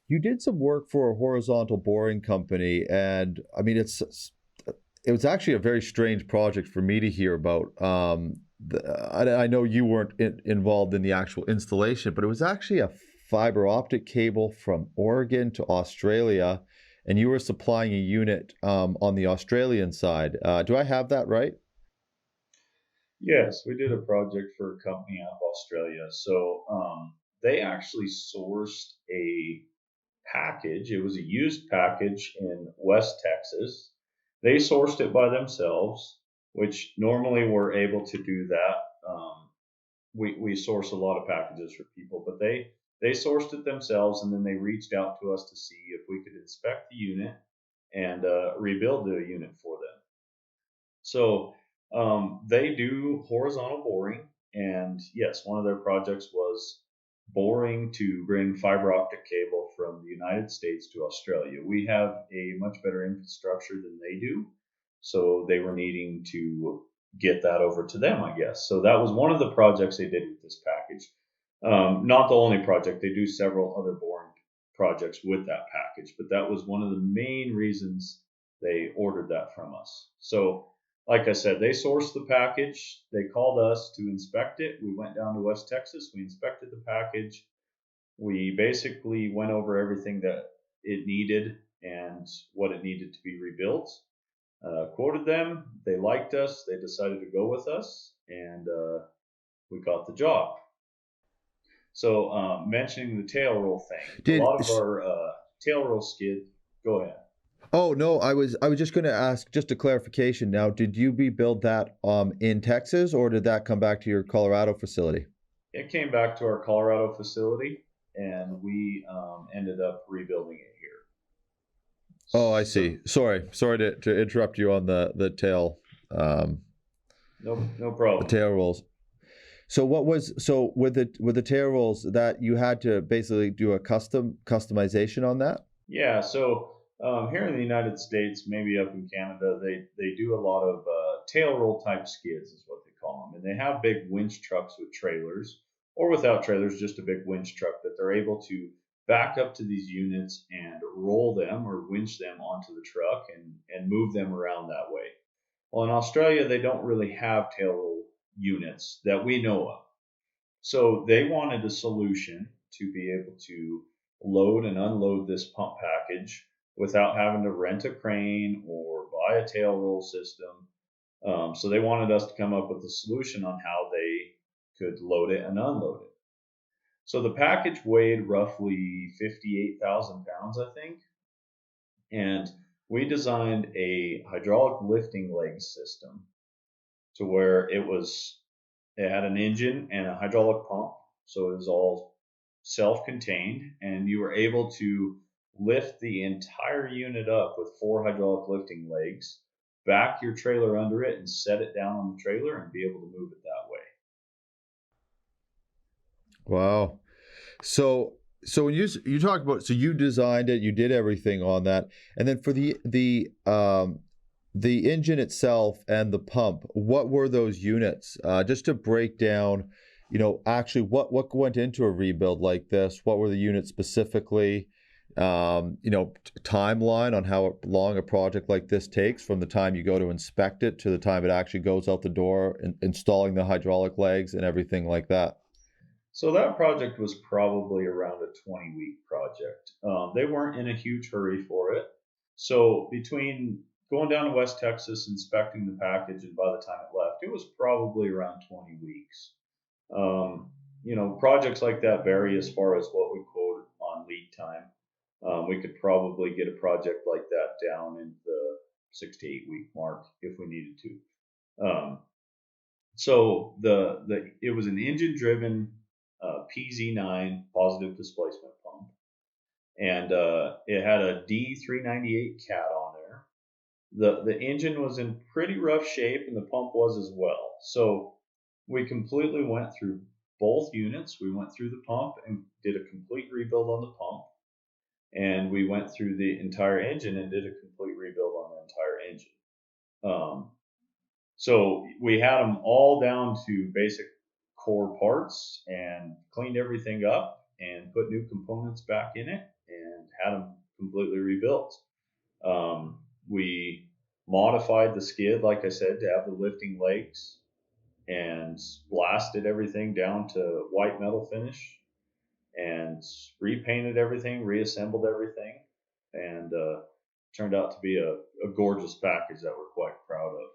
you did some work for a horizontal boring company, and I mean, it was actually a very strange project for me to hear about. I know you weren't involved in the actual installation, but it was actually a fiber optic cable from Oregon to Australia, and you were supplying a unit on the Australian side. Do I have that right? Yes, we did a project for a company out of Australia. So they actually sourced a package. It was a used package in West Texas. They sourced it by themselves, which normally we're able to do that. We source a lot of packages for people, but they sourced it themselves, and then they reached out to us to see if we could inspect the unit and rebuild the unit for them. So they do horizontal boring, and yes, one of their projects was boring to bring fiber optic cable from the United States to Australia. We have a much better infrastructure than they do, so they were needing to get that over to them, I guess. So that was one of the projects they did with this package. Not the only project; they do several other boring projects with that package, but that was one of the main reasons they ordered that from us. So like I said, they sourced the package. They called us to inspect it. We went down to West Texas. We inspected the package. We basically went over everything that it needed and what it needed to be rebuilt. Quoted them. They liked us. They decided to go with us, and we got the job. So, mentioning the tail roll thing, a Did lot of our tail roll skid. Go ahead. Oh no, I was just going to ask just a clarification now. Did you rebuild that in Texas or did that come back to your Colorado facility? It came back to our Colorado facility, and we ended up rebuilding it here. Oh, I So see. Sorry to interrupt you on um, no the problem. tail rolls. So with the tail rolls that you had to basically do a customization on that? Yeah. So here in the United States, maybe up in Canada, they do a lot of tail roll type skids, is what they call them, and they have big winch trucks with trailers or without trailers, just a big winch truck that they're able to back up to these units and roll them or winch them onto the truck and move them around that way. Well, in Australia, they don't really have tail roll units that we know of. So they wanted a solution to be able to load and unload this pump package without having to rent a crane or buy a tail roll system. So they wanted us to come up with a solution on how they could load it and unload it. So the package weighed roughly 58,000 pounds, I think. And we designed a hydraulic lifting leg system to where it had an engine and a hydraulic pump, so it was all self-contained, and you were able to lift the entire unit up with four hydraulic lifting legs, back your trailer under it, and set it down on the trailer and be able to move it that way. Wow. So so when you talk about so you designed it, you did everything on that, and then for the engine itself and the pump, what were those units? Just to break down, actually what went into a rebuild like this? What were the units specifically? Timeline on how long a project like this takes from the time you go to inspect it to the time it actually goes out the door, and installing the hydraulic legs and everything like that. So that project was probably around a 20-week project. They weren't in a huge hurry for it. So between going down to West Texas, inspecting the package, and by the time it left, it was probably around 20 weeks. Projects like that vary as far as what we quote on lead time. We could probably get a project like that down in the 6 to 8 week mark if we needed to. So the it was an engine driven PZ9 positive displacement pump, and it had a D398 cat on there. The engine was in pretty rough shape, and the pump was as well. So we completely went through both units. We went through the pump and did a complete rebuild on the pump, and we went through the entire engine and did a complete rebuild on the entire engine. Um, so we had them all down to basic core parts and cleaned everything up and put new components back in it. And had them completely rebuilt. We modified the skid, like I said, to have the lifting legs, and blasted everything down to white metal finish, and repainted everything, reassembled everything, and turned out to be a gorgeous package that we're quite proud of.